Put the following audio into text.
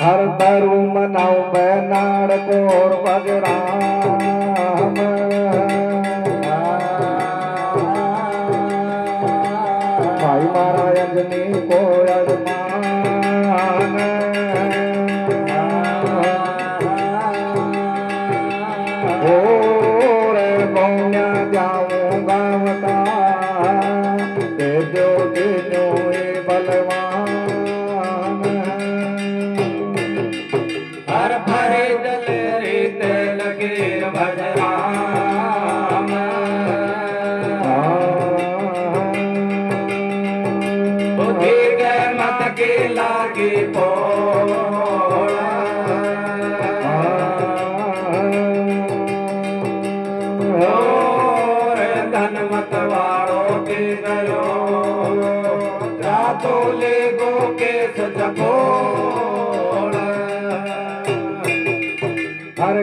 हर दरु मनाऊ Bainad core बजराम भाई मारा अंजनी को अरमान और मौया जाऊंगा बता दे दो बलवान हर भरे दल रीत लगे भजराम बुद्धि के मत के लागे पोड़ा और धन मत वाड़ो के गयो जा तो ले गो के सजको हर